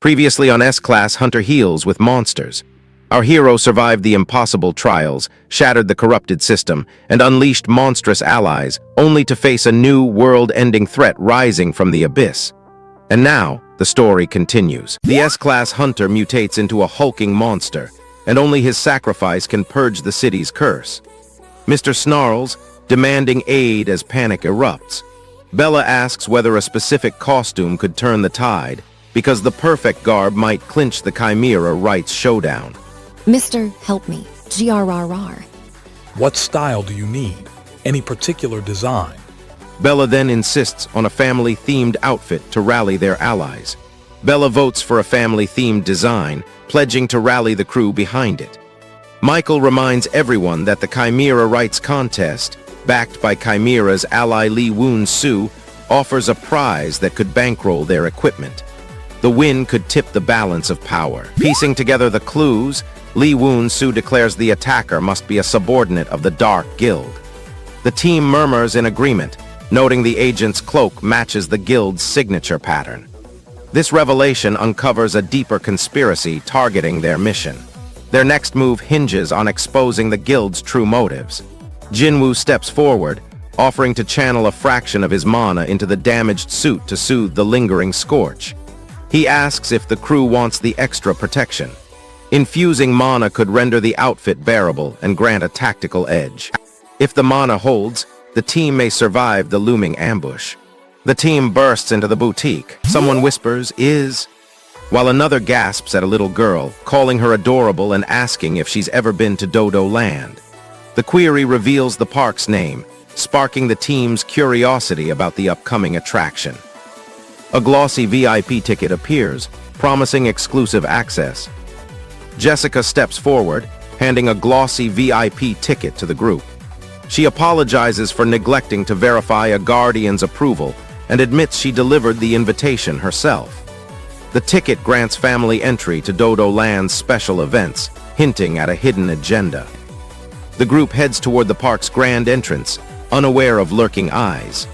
Previously on S-Class Hunter Heals with Monsters. Our hero survived the impossible trials, shattered the corrupted system, and unleashed monstrous allies, only to face a new world-ending threat rising from the abyss. And now, the story continues. The S-Class Hunter mutates into a hulking monster, and only his sacrifice can purge the city's curse. Mr. Snarls, demanding aid as panic erupts. Bella asks whether a specific costume could turn the tide, because the perfect garb might clinch the Chimera Wraith's showdown. Mr. Help Me, GRRR. What style do you need? Any particular design? Bella then insists on a family-themed outfit to rally their allies. Bella votes for a family-themed design, pledging to rally the crew behind it. Michael reminds everyone that the Chimera Wraith's contest, backed by Chimera's ally Lee Woon-soo, offers a prize that could bankroll their equipment. The win could tip the balance of power. Piecing together the clues, Lee Woon-soo declares the attacker must be a subordinate of the Dark Guild. The team murmurs in agreement, noting the agent's cloak matches the guild's signature pattern. This revelation uncovers a deeper conspiracy targeting their mission. Their next move hinges on exposing the guild's true motives. Jinwoo steps forward, offering to channel a fraction of his mana into the damaged suit to soothe the lingering scorch. He asks if the crew wants the extra protection. Infusing mana could render the outfit bearable and grant a tactical edge. If the mana holds, the team may survive the looming ambush. The team bursts into the boutique. Someone whispers, "Is," while another gasps at a little girl, calling her adorable and asking if she's ever been to Dodo Land. The query reveals the park's name, sparking the team's curiosity about the upcoming attraction. A glossy VIP ticket appears, promising exclusive access. Jessica steps forward, handing a glossy VIP ticket to the group. She apologizes for neglecting to verify a guardian's approval and admits she delivered the invitation herself. The ticket grants family entry to Dodo Land's special events, hinting at a hidden agenda. The group heads toward the park's grand entrance, unaware of lurking eyes.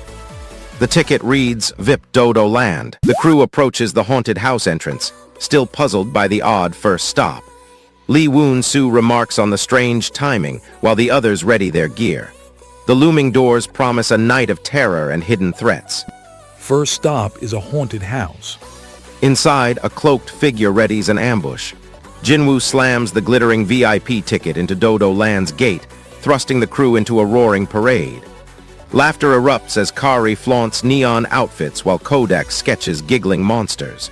The ticket reads, VIP Dodo Land. The crew approaches the haunted house entrance, still puzzled by the odd first stop. Lee Woon-soo remarks on the strange timing while the others ready their gear. The looming doors promise a night of terror and hidden threats. First stop is a haunted house. Inside, a cloaked figure readies an ambush. Jinwoo slams the glittering VIP ticket into Dodo Land's gate, thrusting the crew into a roaring parade. Laughter erupts as Kari flaunts neon outfits while Kodak sketches giggling monsters.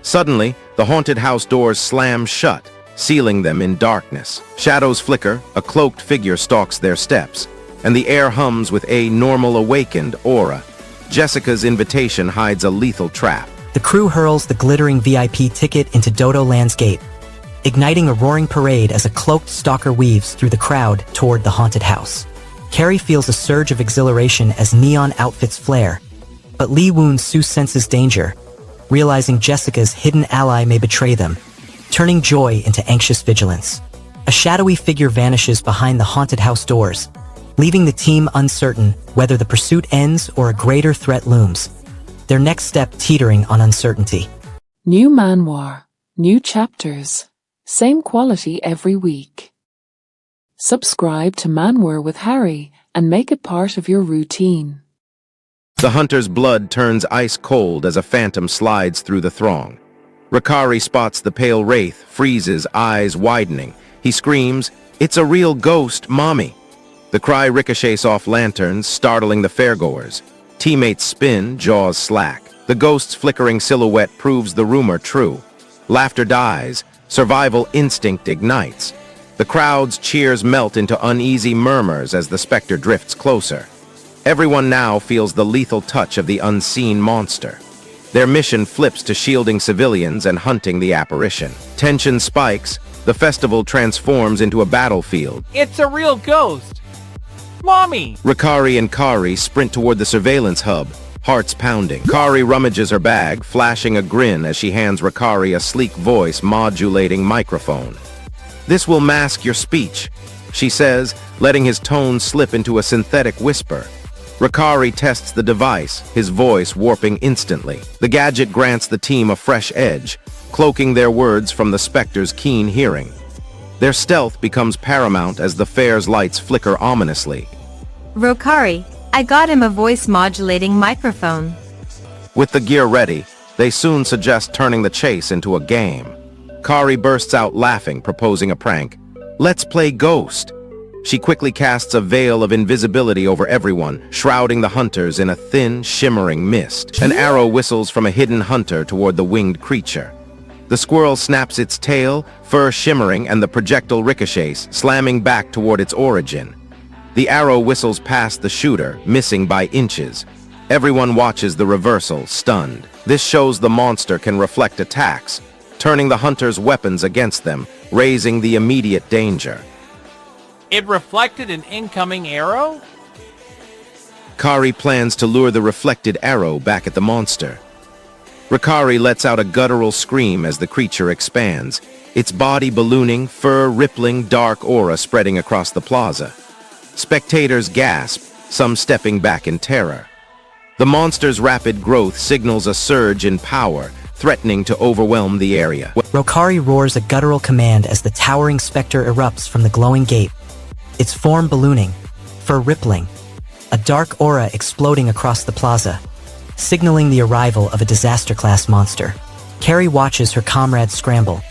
Suddenly, the haunted house doors slam shut, sealing them in darkness. Shadows flicker, a cloaked figure stalks their steps, and the air hums with a normal awakened aura. Jessica's invitation hides a lethal trap. The crew hurls the glittering VIP ticket into Dodo Land's gate, igniting a roaring parade as a cloaked stalker weaves through the crowd toward the haunted house. Carrie feels a surge of exhilaration as neon outfits flare, but Lee Woon-soo senses danger, realizing Jessica's hidden ally may betray them, turning joy into anxious vigilance. A shadowy figure vanishes behind the haunted house doors, leaving the team uncertain whether the pursuit ends or a greater threat looms, their next step teetering on uncertainty. New Manhwa, new chapters, same quality every week. Subscribe to Manwa with Harry and make it part of your routine. The hunter's blood turns ice cold as a phantom slides through the throng. Rakari spots the pale wraith, freezes, eyes widening. He screams, "It's a real ghost, mommy!" The cry ricochets off lanterns, startling the fairgoers. Teammates spin, jaws slack. The ghost's flickering silhouette proves the rumor true. Laughter dies, survival instinct ignites. The crowd's cheers melt into uneasy murmurs as the specter drifts closer. Everyone now feels the lethal touch of the unseen monster. Their mission flips to shielding civilians and hunting the apparition. Tension spikes, the festival transforms into a battlefield. It's a real ghost! Mommy! Rakari and Kari sprint toward the surveillance hub, hearts pounding. Kari rummages her bag, flashing a grin as she hands Rakari a sleek voice modulating microphone. "This will mask your speech," she says, letting his tone slip into a synthetic whisper. Rakari tests the device, his voice warping instantly. The gadget grants the team a fresh edge, cloaking their words from the specter's keen hearing. Their stealth becomes paramount as the fair's lights flicker ominously. Rokari, I got him a voice-modulating microphone. With the gear ready, they soon suggest turning the chase into a game. Kari bursts out laughing, proposing a prank. "Let's play Ghost." She quickly casts a veil of invisibility over everyone, shrouding the hunters in a thin, shimmering mist. An arrow whistles from a hidden hunter toward the winged creature. The squirrel snaps its tail, fur shimmering, and the projectile ricochets, slamming back toward its origin. The arrow whistles past the shooter, missing by inches. Everyone watches the reversal, stunned. This shows the monster can reflect attacks, turning the hunter's weapons against them, raising the immediate danger. It reflected an incoming arrow? Kari plans to lure the reflected arrow back at the monster. Rokari lets out a guttural scream as the creature expands, its body ballooning, fur rippling, dark aura spreading across the plaza. Spectators gasp, some stepping back in terror. The monster's rapid growth signals a surge in power, threatening to overwhelm the area. Rokari roars a guttural command as the towering specter erupts from the glowing gate, its form ballooning, fur rippling, a dark aura exploding across the plaza, signaling the arrival of a disaster-class monster. Carrie watches her comrades scramble,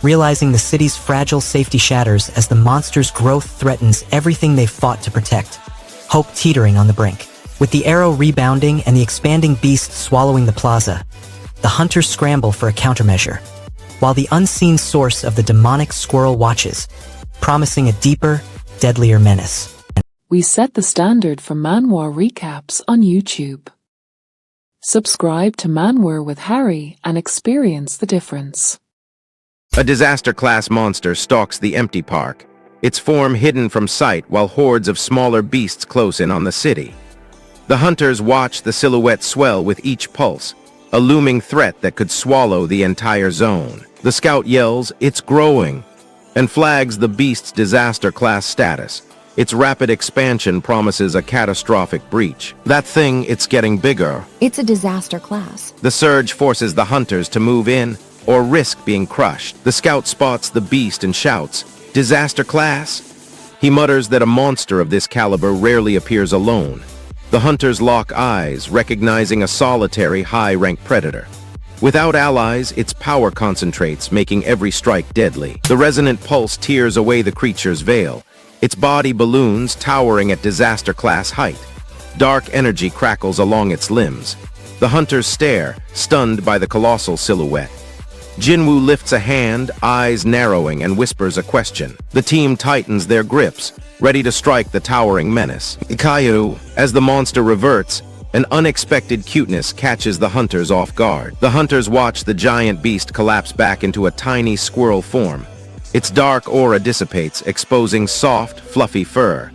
realizing the city's fragile safety shatters as the monster's growth threatens everything they've fought to protect, hope teetering on the brink. With the arrow rebounding and the expanding beast swallowing the plaza, the hunters scramble for a countermeasure, while the unseen source of the demonic squirrel watches, promising a deeper, deadlier menace. We set the standard for Manhwa recaps on YouTube. Subscribe to Manwa with Harry and experience the difference. A disaster-class monster stalks the empty park, its form hidden from sight while hordes of smaller beasts close in on the city. The hunters watch the silhouette swell with each pulse, a looming threat that could swallow the entire zone. The scout yells, "It's growing," and flags the beast's disaster-class status. Its rapid expansion promises a catastrophic breach. That thing, it's getting bigger. It's a disaster class. The surge forces the hunters to move in or risk being crushed. The scout spots the beast and shouts, "Disaster class?" He mutters that a monster of this caliber rarely appears alone. The hunters lock eyes, recognizing a solitary, high-ranked predator. Without allies, its power concentrates, making every strike deadly. The resonant pulse tears away the creature's veil. Its body balloons, towering at disaster-class height. Dark energy crackles along its limbs. The hunters stare, stunned by the colossal silhouette. Jinwoo lifts a hand, eyes narrowing, and whispers a question. The team tightens their grips, ready to strike the towering menace. Ikayu, as the monster reverts, an unexpected cuteness catches the hunters off guard. The hunters watch the giant beast collapse back into a tiny squirrel form. Its dark aura dissipates, exposing soft, fluffy fur.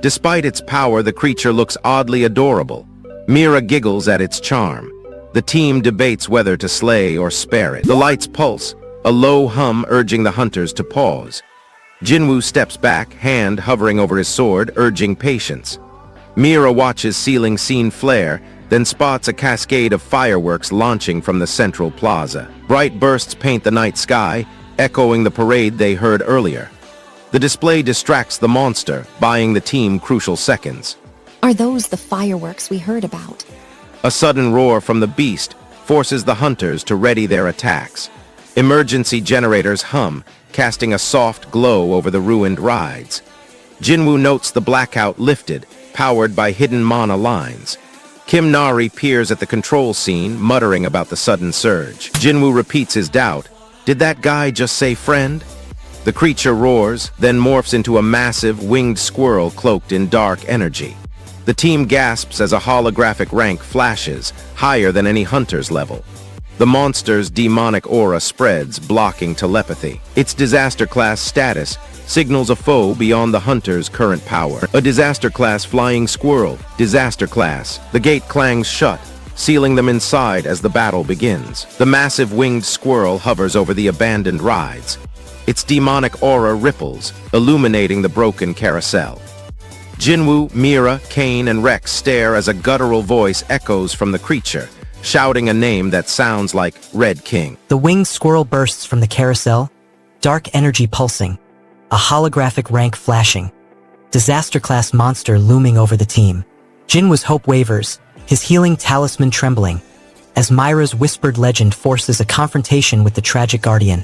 Despite its power, the creature looks oddly adorable. Mira giggles at its charm. The team debates whether to slay or spare it. The lights pulse, a low hum urging the hunters to pause. Jinwoo steps back, hand hovering over his sword, urging patience. Mira watches ceiling scene flare, then spots a cascade of fireworks launching from the central plaza. Bright bursts paint the night sky, echoing the parade they heard earlier. The display distracts the monster, buying the team crucial seconds. Are those the fireworks we heard about? A sudden roar from the beast forces the hunters to ready their attacks. Emergency generators hum, casting a soft glow over the ruined rides. Jinwoo notes the blackout lifted, powered by hidden mana lines. Kim Nari peers at the control scene, muttering about the sudden surge. Jinwoo repeats his doubt. Did that guy just say friend? The creature roars, then morphs into a massive, winged squirrel cloaked in dark energy. The team gasps as a holographic rank flashes, higher than any hunter's level. The monster's demonic aura spreads, blocking telepathy. Its disaster-class status signals a foe beyond the hunter's current power. A disaster-class flying squirrel, disaster class. The gate clangs shut, sealing them inside as the battle begins. The massive winged squirrel hovers over the abandoned rides. Its demonic aura ripples, illuminating the broken carousel. Jinwoo, Mira, Kane, and Rex stare as a guttural voice echoes from the creature, shouting a name that sounds like Red King. The winged squirrel bursts from the carousel, dark energy pulsing, a holographic rank flashing, disaster-class monster looming over the team. Jinwa's hope wavers, his healing talisman trembling, as Myra's whispered legend forces a confrontation with the tragic guardian,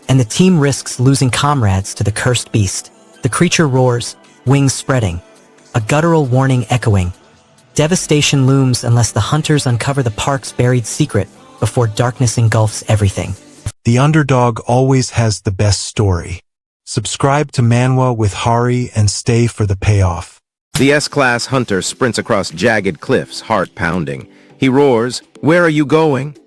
and the team risks losing comrades to the cursed beast. The creature roars, wings spreading, a guttural warning echoing. Devastation looms unless the hunters uncover the park's buried secret before darkness engulfs everything. The underdog always has the best story. Subscribe to Manwa with Hari and stay for the payoff. The S-Class hunter sprints across jagged cliffs, heart pounding. He roars, "Where are you going?"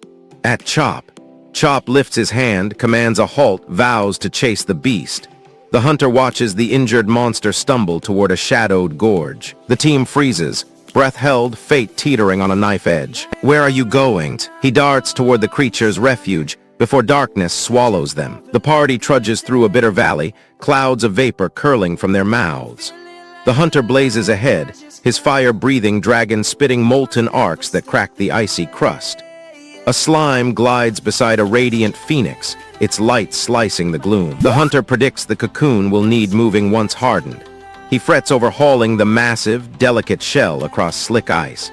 At Chop. Chop lifts his hand, commands a halt, vows to chase the beast. The hunter watches the injured monster stumble toward a shadowed gorge. The team freezes, breath held, fate teetering on a knife edge. "Where are you going?" He darts toward the creature's refuge before darkness swallows them. The party trudges through a bitter valley, clouds of vapor curling from their mouths. The hunter blazes ahead, his fire-breathing dragon spitting molten arcs that crack the icy crust. A slime glides beside a radiant phoenix, its light slicing the gloom. The hunter predicts the cocoon will need moving once hardened. He frets over hauling the massive, delicate shell across slick ice.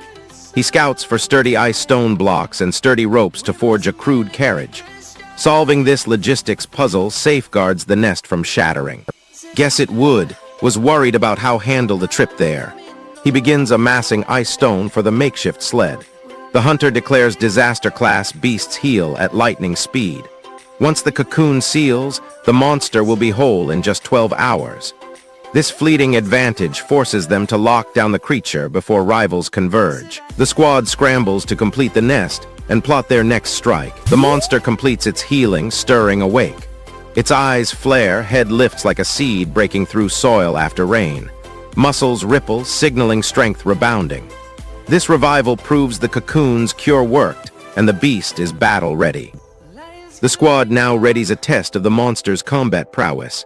He scouts for sturdy ice stone blocks and sturdy ropes to forge a crude carriage. Solving this logistics puzzle safeguards the nest from shattering. Guess it would, was worried about how handle the trip there. He begins amassing ice stone for the makeshift sled. The hunter declares disaster-class beasts heal at lightning speed. Once the cocoon seals, the monster will be whole in just 12 hours. This fleeting advantage forces them to lock down the creature before rivals converge. The squad scrambles to complete the nest and plot their next strike. The monster completes its healing, stirring awake. Its eyes flare, head lifts like a seed breaking through soil after rain. Muscles ripple, signaling strength rebounding. This revival proves the cocoon's cure worked, and the beast is battle-ready. The squad now readies a test of the monster's combat prowess.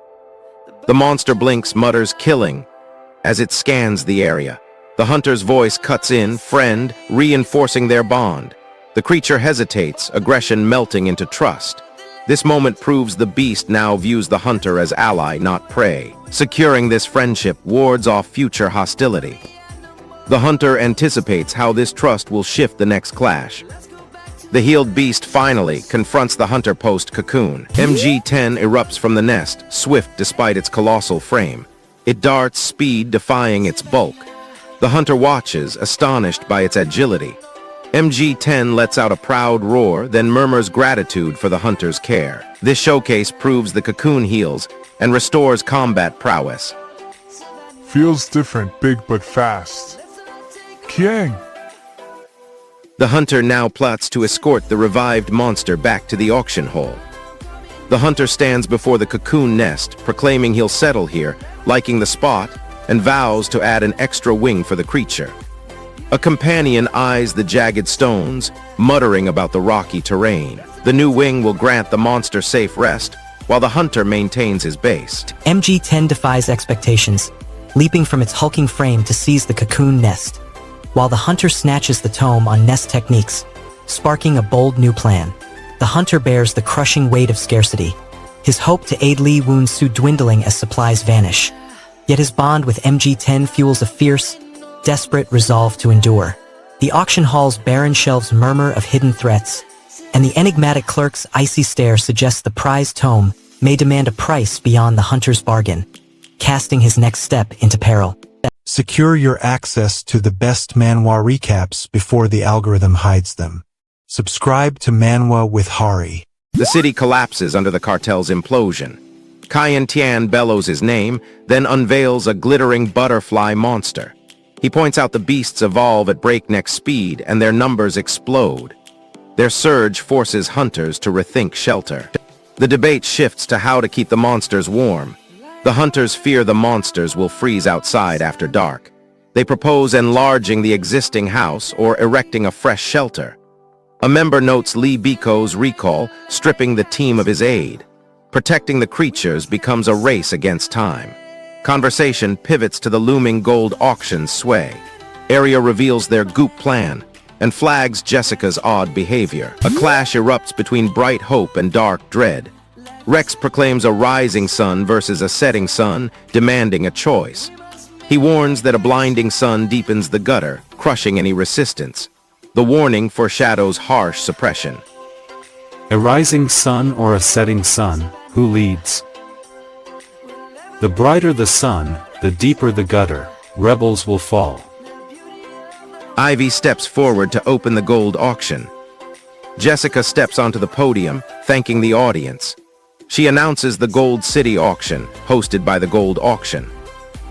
The monster blinks, mutters, "Killing," as it scans the area. The hunter's voice cuts in, friend, reinforcing their bond. The creature hesitates, aggression melting into trust. This moment proves the beast now views the hunter as ally, not prey. Securing this friendship wards off future hostility. The hunter anticipates how this trust will shift the next clash. The healed beast finally confronts the hunter post-cocoon. MG-10 erupts from the nest, swift despite its colossal frame. It darts, speed defying its bulk. The hunter watches, astonished by its agility. MG-10 lets out a proud roar, then murmurs gratitude for the hunter's care. This showcase proves the cocoon heals and restores combat prowess. Feels different, big but fast. Kiang! The hunter now plots to escort the revived monster back to the auction hall. The hunter stands before the cocoon nest, proclaiming he'll settle here, liking the spot, and vows to add an extra wing for the creature. A companion eyes the jagged stones, muttering about the rocky terrain. The new wing will grant the monster safe rest, while the hunter maintains his base. MG-10 defies expectations, leaping from its hulking frame to seize the cocoon nest, while the hunter snatches the tome on nest techniques, sparking a bold new plan. The hunter bears the crushing weight of scarcity, his hope to aid Li Wun-Su dwindling as supplies vanish. Yet his bond with MG-10 fuels a fierce, desperate resolve to endure. The auction hall's barren shelves murmur of hidden threats, and the enigmatic clerk's icy stare suggests the prized tome may demand a price beyond the hunter's bargain, casting his next step into peril. Secure your access to the best Manwa recaps before the algorithm hides them. Subscribe to Manwa with Hari. The city collapses under the cartel's implosion. Kai Tian bellows his name, then unveils a glittering butterfly monster. He points out the beasts evolve at breakneck speed and their numbers explode. Their surge forces hunters to rethink shelter. The debate shifts to how to keep the monsters warm. The hunters fear the monsters will freeze outside after dark. They propose enlarging the existing house or erecting a fresh shelter. A member notes Lee Biko's recall, stripping the team of his aid. Protecting the creatures becomes a race against time. Conversation pivots to the looming gold auction sway. Area reveals their goop plan. and flags Jessica's odd behavior. A clash erupts between bright hope and dark dread. Rex proclaims a rising sun versus a setting sun, demanding a choice. He warns that a blinding sun deepens the gutter, crushing any resistance. The warning foreshadows harsh suppression. A rising sun or a setting sun, who leads? The brighter the sun, the deeper the gutter, rebels will fall. Ivy steps forward to open the gold auction. Jessica steps onto the podium, thanking the audience. She announces the Gold City auction, hosted by the Gold Auction.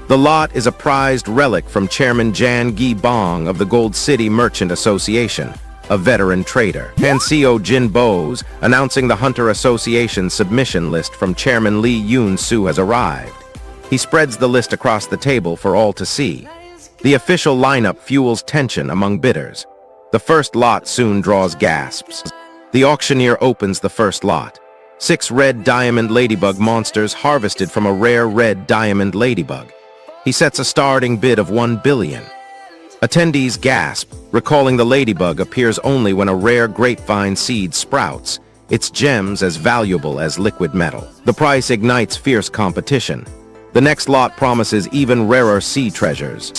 The lot is a prized relic from Chairman Jan Gi Bong of the Gold City Merchant Association, a veteran trader. Hanseo Jin Bose, announcing the Hunter Association submission list from Chairman Lee Yoon Soo has arrived. He spreads the list across the table for all to see. The official lineup fuels tension among bidders. The first lot soon draws gasps. The auctioneer opens the first lot. 6 red diamond ladybug monsters harvested from a rare red diamond ladybug. He sets a starting bid of 1 billion. Attendees gasp, recalling the ladybug appears only when a rare grapevine seed sprouts, its gems as valuable as liquid metal. The price ignites fierce competition. The next lot promises even rarer sea treasures.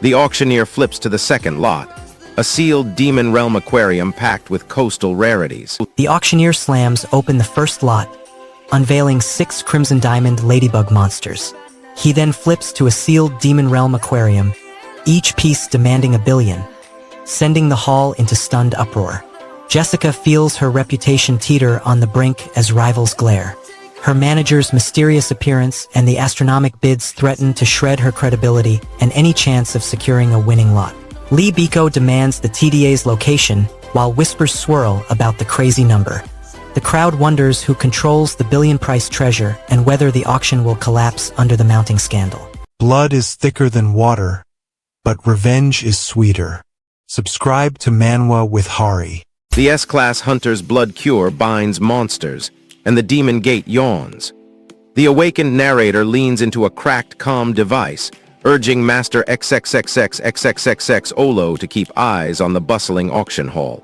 The auctioneer flips to the second lot, a sealed Demon Realm aquarium packed with coastal rarities. The auctioneer slams open the first lot, unveiling 6 crimson diamond ladybug monsters. He then flips to a sealed Demon Realm aquarium, each piece demanding 1 billion, sending the hall into stunned uproar. Jessica feels her reputation teeter on the brink as rivals glare. Her manager's mysterious appearance and the astronomical bids threaten to shred her credibility and any chance of securing a winning lot. Lee Biko demands the TDA's location, while whispers swirl about the crazy number. The crowd wonders who controls the billion-price treasure and whether the auction will collapse under the mounting scandal. Blood is thicker than water, but revenge is sweeter. Subscribe to Manwa with Hari. The S-Class Hunter's blood cure binds monsters, and the demon gate yawns. The awakened narrator leans into a cracked comm device, urging Master XXXXXXXX Olo to keep eyes on the bustling auction hall.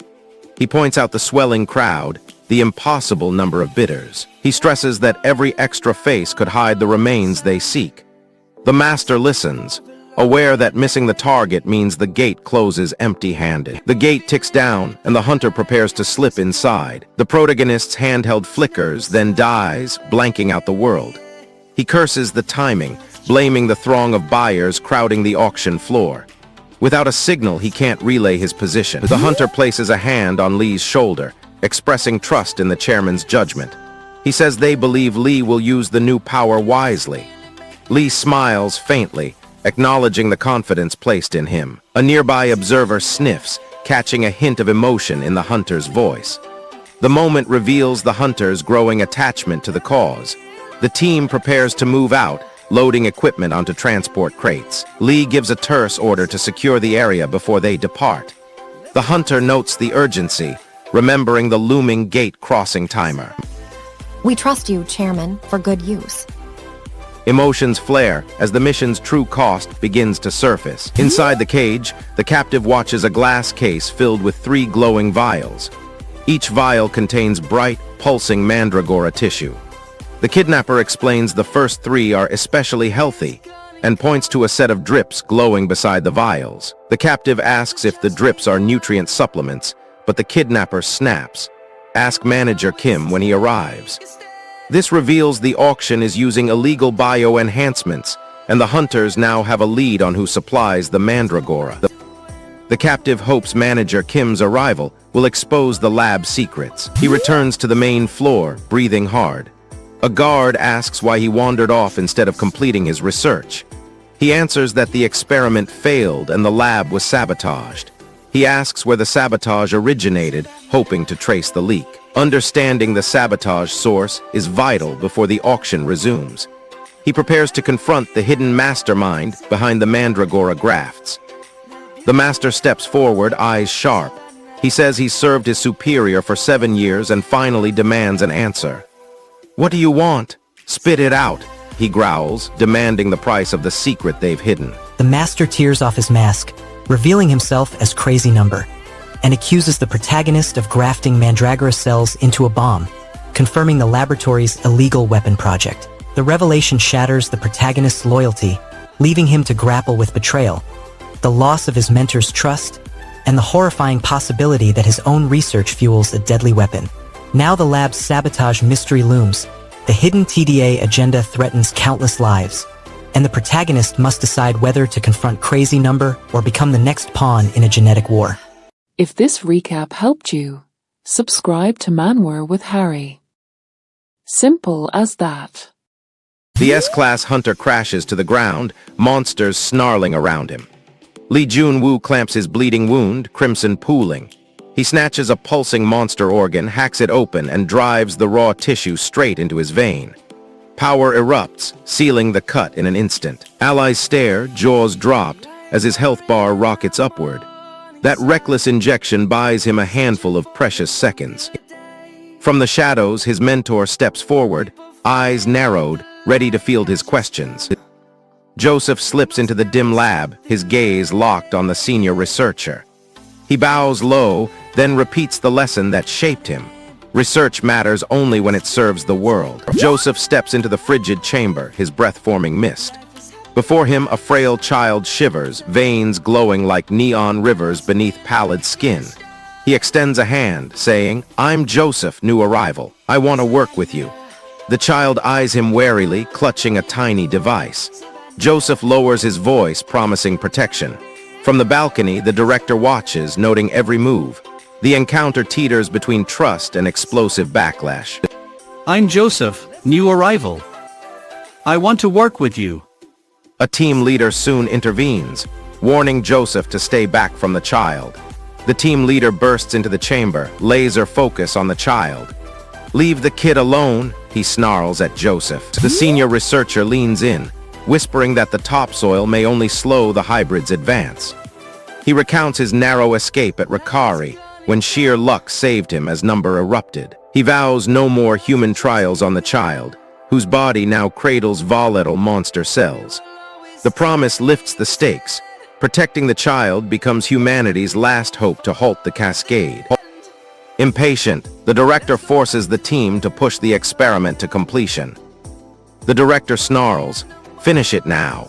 He points out the swelling crowd, the impossible number of bidders. He stresses that every extra face could hide the remains they seek. The Master listens, aware that missing the target means the gate closes empty-handed. The gate ticks down, and the hunter prepares to slip inside. The protagonist's handheld flickers, then dies, blanking out the world. He curses the timing, blaming the throng of buyers crowding the auction floor. Without a signal, he can't relay his position. The hunter places a hand on Lee's shoulder, expressing trust in the chairman's judgment. He says they believe Lee will use the new power wisely. Lee smiles faintly, acknowledging the confidence placed in him. A nearby observer sniffs, catching a hint of emotion in the hunter's voice. The moment reveals the hunter's growing attachment to the cause. The team prepares to move out, loading equipment onto transport crates. Lee gives a terse order to secure the area before they depart. The hunter notes the urgency, remembering the looming gate crossing timer. We trust you, Chairman, for good use. Emotions flare as the mission's true cost begins to surface. Inside the cage, the captive watches a glass case filled with 3 glowing vials. Each vial contains bright, pulsing mandragora tissue. The kidnapper explains the first 3 are especially healthy and points to a set of drips glowing beside the vials. The captive asks if the drips are nutrient supplements, but the kidnapper snaps. Ask Manager Kim when he arrives. This reveals the auction is using illegal bio-enhancements, and the hunters now have a lead on who supplies the mandragora. The captive hopes Manager Kim's arrival will expose the lab secrets. He returns to the main floor, breathing hard. A guard asks why he wandered off instead of completing his research. He answers that the experiment failed and the lab was sabotaged. He asks where the sabotage originated, hoping to trace the leak. Understanding the sabotage source is vital before the auction resumes. He prepares to confront the hidden mastermind behind the mandragora grafts. The master steps forward, eyes sharp. He says he's served his superior for 7 years and finally demands an answer. "What do you want? Spit it out," he growls, demanding the price of the secret they've hidden. The master tears off his mask, revealing himself as Crazy Number, and accuses the protagonist of grafting Mandragora cells into a bomb, confirming the laboratory's illegal weapon project. The revelation shatters the protagonist's loyalty, leaving him to grapple with betrayal, the loss of his mentor's trust, and the horrifying possibility that his own research fuels a deadly weapon. Now the lab's sabotage mystery looms, the hidden TDA agenda threatens countless lives, and the protagonist must decide whether to confront Crazy Number or become the next pawn in a genetic war. If this recap helped you, subscribe to Manwa with Harry. Simple as that. The S-Class hunter crashes to the ground, monsters snarling around him. Lee Jun-woo clamps his bleeding wound, crimson pooling. He snatches a pulsing monster organ, hacks it open, and drives the raw tissue straight into his vein. Power erupts, sealing the cut in an instant. Allies stare, jaws dropped, as his health bar rockets upward. That reckless injection buys him a handful of precious seconds. From the shadows, his mentor steps forward, eyes narrowed, ready to field his questions. Joseph slips into the dim lab, his gaze locked on the senior researcher. He bows low, then repeats the lesson that shaped him. Research matters only when it serves the world. Joseph steps into the frigid chamber, his breath forming mist. Before him, a frail child shivers, veins glowing like neon rivers beneath pallid skin. He extends a hand, saying, "I'm Joseph, new arrival. I want to work with you." The child eyes him warily, clutching a tiny device. Joseph lowers his voice, promising protection. From the balcony, the director watches, noting every move. The encounter teeters between trust and explosive backlash. "I'm Joseph, new arrival. I want to work with you." A team leader soon intervenes, warning Joseph to stay back from the child. The team leader bursts into the chamber, laser focus on the child. "Leave the kid alone," he snarls at Joseph. The senior researcher leans in, whispering that the topsoil may only slow the hybrid's advance. He recounts his narrow escape at Rakari, when sheer luck saved him as Number erupted. He vows no more human trials on the child, whose body now cradles volatile monster cells. The promise lifts the stakes. Protecting the child becomes humanity's last hope to halt the cascade. Impatient, the director forces the team to push the experiment to completion. The director snarls, "Finish it now."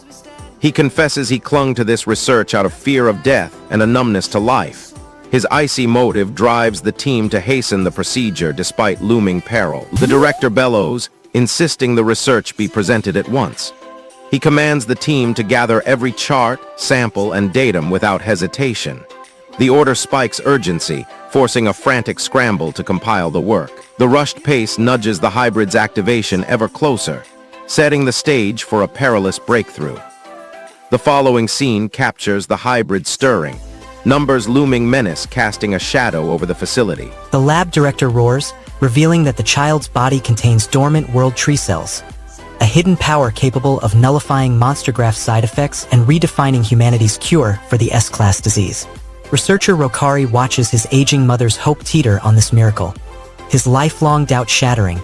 He confesses he clung to this research out of fear of death and a numbness to life. His icy motive drives the team to hasten the procedure despite looming peril. The director bellows, insisting the research be presented at once. He commands the team to gather every chart, sample, and datum without hesitation. The order spikes urgency, forcing a frantic scramble to compile the work. The rushed pace nudges the hybrid's activation ever closer, setting the stage for a perilous breakthrough. The following scene captures the hybrid stirring, Number's looming menace casting a shadow over the facility. The lab director roars, revealing that the child's body contains dormant world tree cells, a hidden power capable of nullifying monstergraph side effects and redefining humanity's cure for the S-Class disease. Researcher Rokari watches his aging mother's hope teeter on this miracle, his lifelong doubt shattering,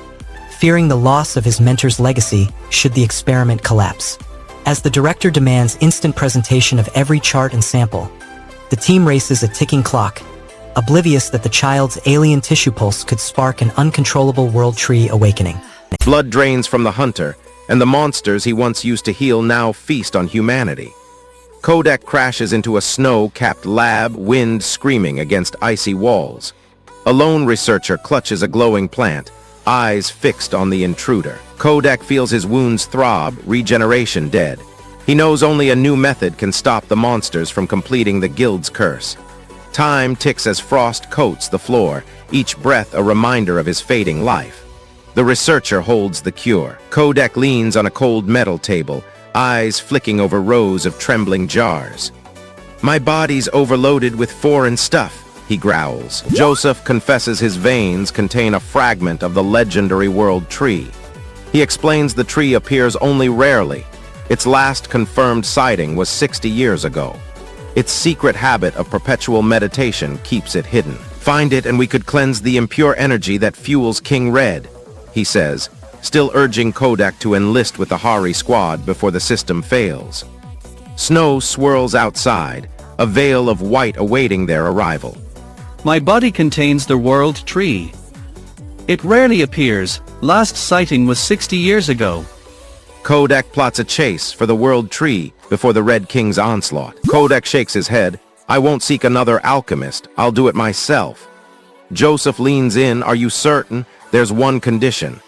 fearing the loss of his mentor's legacy should the experiment collapse. As the director demands instant presentation of every chart and sample, the team races a ticking clock, oblivious that the child's alien tissue pulse could spark an uncontrollable world tree awakening. Blood drains from the hunter, and the monsters he once used to heal now feast on humanity. Kodak crashes into a snow-capped lab, wind screaming against icy walls. A lone researcher clutches a glowing plant, eyes fixed on the intruder. Kodak feels his wounds throb, regeneration dead. He knows only a new method can stop the monsters from completing the guild's curse. Time ticks as frost coats the floor, each breath a reminder of his fading life. The researcher holds the cure. Kodak leans on a cold metal table, eyes flicking over rows of trembling jars. "My body's overloaded with foreign stuff," he growls. Joseph confesses his veins contain a fragment of the legendary world tree. He explains the tree appears only rarely. Its last confirmed sighting was 60 years ago. Its secret habit of perpetual meditation keeps it hidden. "Find it and we could cleanse the impure energy that fuels King Red," he says, still urging Kodak to enlist with the Hari squad before the system fails. Snow swirls outside, a veil of white awaiting their arrival. My body contains the world tree. It rarely appears, last sighting was 60 years ago. Kodak plots a chase for the world tree before the Red King's onslaught. Kodak shakes his head. I won't seek another alchemist, I'll do it myself. Joseph leans in. Are you certain? There's one condition.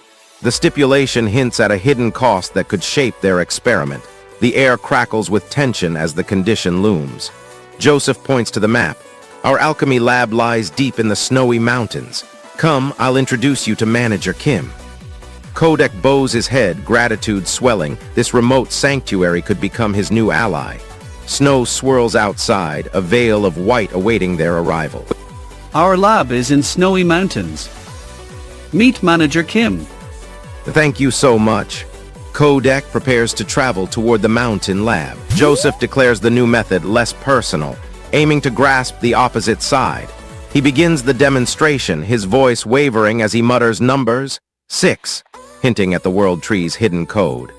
The stipulation hints at a hidden cost that could shape their experiment. The air crackles with tension as the condition looms. Joseph points to the map. Our alchemy lab lies deep in the snowy mountains. Come, I'll introduce you to Manager Kim. Kodak bows his head, gratitude swelling. This remote sanctuary could become his new ally. Snow swirls outside, a veil of white awaiting their arrival. Our lab is in snowy mountains. Meet Manager Kim. Thank you so much. Kodak prepares to travel toward the mountain lab. Joseph declares the new method less personal, aiming to grasp the opposite side. He begins the demonstration, his voice wavering as he mutters numbers 6, hinting at the world tree's hidden code.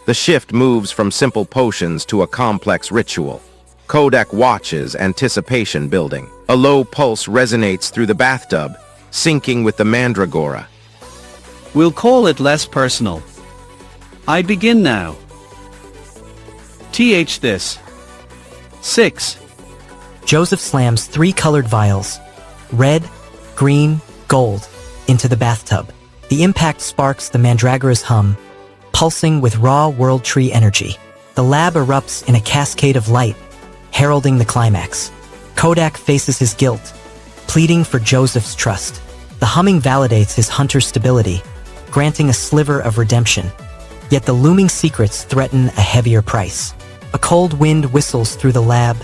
The shift moves from simple potions to a complex ritual. Kodak watches, anticipation building. A low pulse resonates through the bathtub, syncing with the mandragora. We'll call it less personal. I begin now. This. 6. Joseph slams 3 colored vials, red, green, gold, into the bathtub. The impact sparks the mandragora's hum, pulsing with raw world tree energy. The lab erupts in a cascade of light, heralding the climax. Kodak faces his guilt, pleading for Joseph's trust. The humming validates his hunter's stability, granting a sliver of redemption. Yet the looming secrets threaten a heavier price. A cold wind whistles through the lab,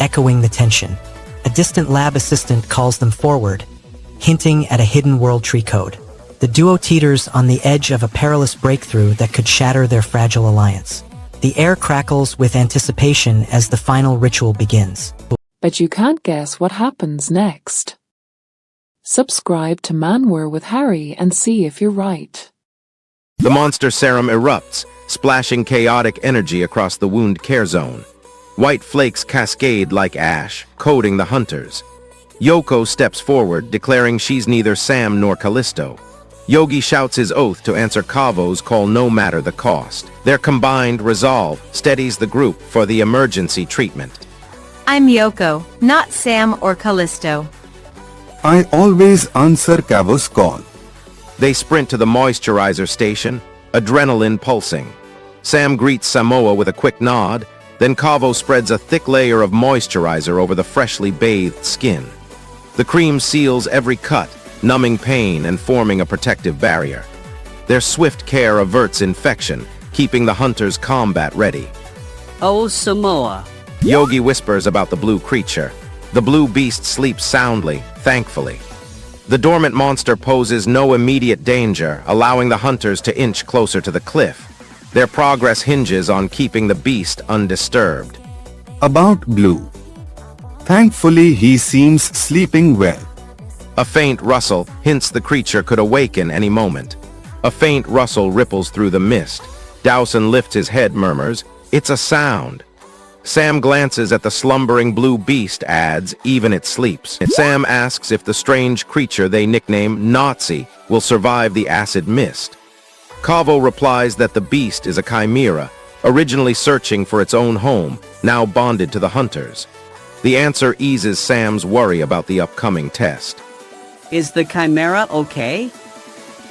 echoing the tension. A distant lab assistant calls them forward, hinting at a hidden world tree code. The duo teeters on the edge of a perilous breakthrough that could shatter their fragile alliance. The air crackles with anticipation as the final ritual begins. Bet you can't guess what happens next. Subscribe to Manwa with Harry and see if you're right. The monster serum erupts, splashing chaotic energy across the wound care zone. White flakes cascade like ash, coating the hunters. Yoko steps forward, declaring she's neither Sam nor Callisto. Yogi shouts his oath to answer Kavo's call no matter the cost. Their combined resolve steadies the group for the emergency treatment. I'm Yoko, not Sam or Callisto. I always answer Kavo's call. They sprint to the moisturizer station, adrenaline pulsing. Sam greets Samoa with a quick nod, then Kavo spreads a thick layer of moisturizer over the freshly bathed skin. The cream seals every cut, numbing pain and forming a protective barrier. Their swift care averts infection, keeping the hunters combat ready. Oh, Samoa. Yogi whispers about the blue creature. The blue beast sleeps soundly, thankfully. The dormant monster poses no immediate danger, allowing the hunters to inch closer to the cliff. Their progress hinges on keeping the beast undisturbed. About Blue. Thankfully, he seems sleeping well. A faint rustle hints the creature could awaken any moment. A faint rustle ripples through the mist. Dowson lifts his head, murmurs, "It's a sound." Sam glances at the slumbering blue beast, adds, "Even it sleeps." Sam asks if the strange creature they nickname Nazi will survive the acid mist. Kavo replies that the beast is a chimera, originally searching for its own home, now bonded to the hunters. The answer eases Sam's worry about the upcoming test. Is the chimera okay?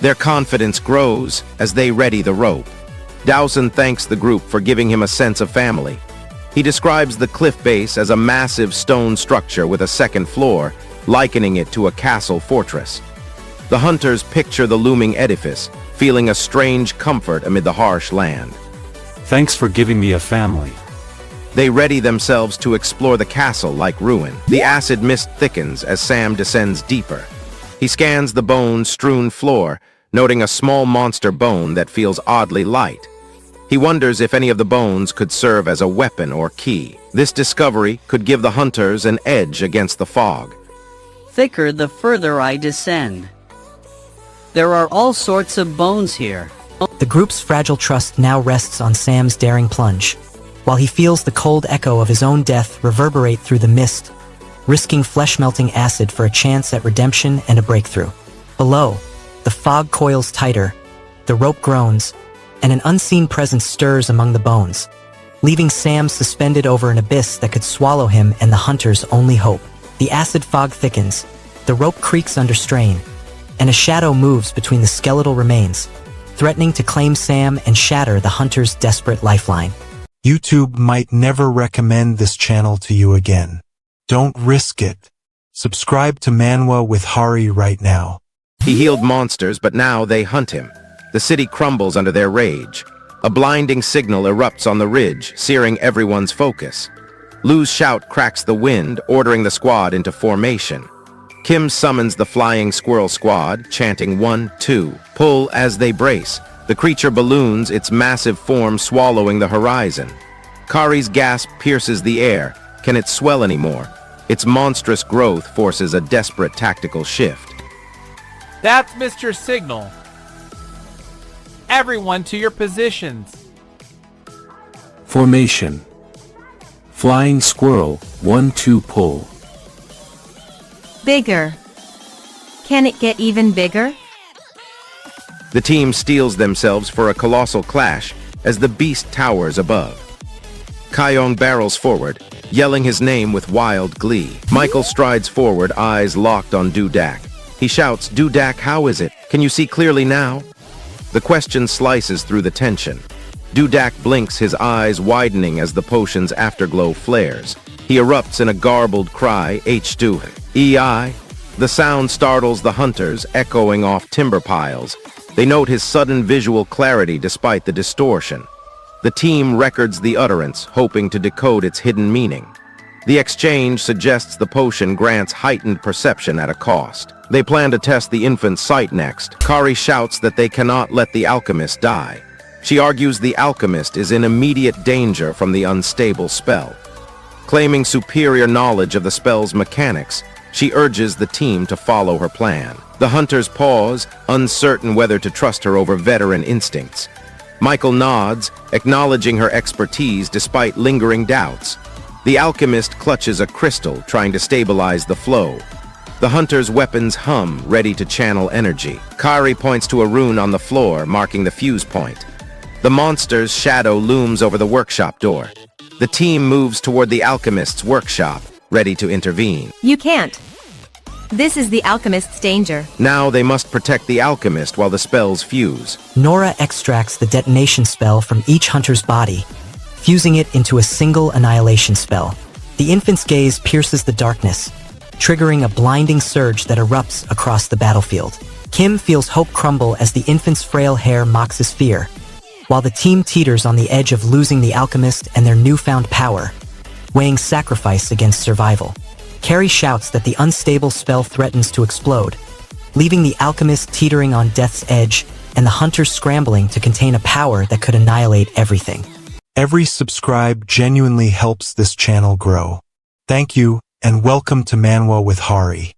Their confidence grows as they ready the rope. Dowson thanks the group for giving him a sense of family. He describes the cliff base as a massive stone structure with a second floor, likening it to a castle fortress. The hunters picture the looming edifice, feeling a strange comfort amid the harsh land. Thanks for giving me a family. They ready themselves to explore the castle like ruin. The acid mist thickens as Sam descends deeper. He scans the bone-strewn floor, noting a small monster bone that feels oddly light. He wonders if any of the bones could serve as a weapon or key. This discovery could give the hunters an edge against the fog. Thicker the further I descend. There are all sorts of bones here. The group's fragile trust now rests on Sam's daring plunge. While he feels the cold echo of his own death reverberate through the mist, risking flesh-melting acid for a chance at redemption and a breakthrough. Below, the fog coils tighter, the rope groans, and an unseen presence stirs among the bones, leaving Sam suspended over an abyss that could swallow him and the hunter's only hope. The acid fog thickens, the rope creaks under strain, and a shadow moves between the skeletal remains, threatening to claim Sam and shatter the hunter's desperate lifeline. YouTube might never recommend this channel to you again. Don't risk it. Subscribe to Manwa with Hari right now. He healed monsters, but now they hunt him. The city crumbles under their rage. A blinding signal erupts on the ridge, searing everyone's focus. Lu's shout cracks the wind, ordering the squad into formation. Kim summons the flying squirrel squad, chanting 1, 2, pull as they brace. The creature balloons, its massive form swallowing the horizon. Kari's gasp pierces the air. Can it swell anymore? Its monstrous growth forces a desperate tactical shift. That's Mr. Signal. Everyone to your positions. Formation. Flying squirrel, 1, 2, pull. Bigger. Can it get even bigger? The team steels themselves for a colossal clash as the beast towers above. Kyong barrels forward, yelling his name with wild glee. Michael strides forward, eyes locked on Dudak. He shouts, "Dudak, how is it? Can you see clearly now?" The question slices through the tension. Dudak blinks, his eyes widening as the potion's afterglow flares. He erupts in a garbled cry, H2, EI. The sound startles the hunters, echoing off timber piles. They note his sudden visual clarity despite the distortion. The team records the utterance, hoping to decode its hidden meaning. The exchange suggests the potion grants heightened perception at a cost. They plan to test the infant's sight next. Kari shouts that they cannot let the alchemist die. She argues the alchemist is in immediate danger from the unstable spell. Claiming superior knowledge of the spell's mechanics, she urges the team to follow her plan. The hunters pause, uncertain whether to trust her over veteran instincts. Michael nods, acknowledging her expertise despite lingering doubts. The alchemist clutches a crystal, trying to stabilize the flow. The hunter's weapons hum, ready to channel energy. Kari points to a rune on the floor, marking the fuse point. The monster's shadow looms over the workshop door. The team moves toward the alchemist's workshop, ready to intervene. You can't. This is the alchemist's danger. Now they must protect the alchemist while the spells fuse. Nora extracts the detonation spell from each hunter's body, fusing it into a single annihilation spell. The infant's gaze pierces the darkness, triggering a blinding surge that erupts across the battlefield. Kim feels hope crumble as the infant's frail hair mocks his fear, while the team teeters on the edge of losing the alchemist and their newfound power, weighing sacrifice against survival. Carrie shouts that the unstable spell threatens to explode, leaving the alchemist teetering on death's edge and the hunters scrambling to contain a power that could annihilate everything. Every subscribe genuinely helps this channel grow. Thank you, and welcome to Manwa with Hari.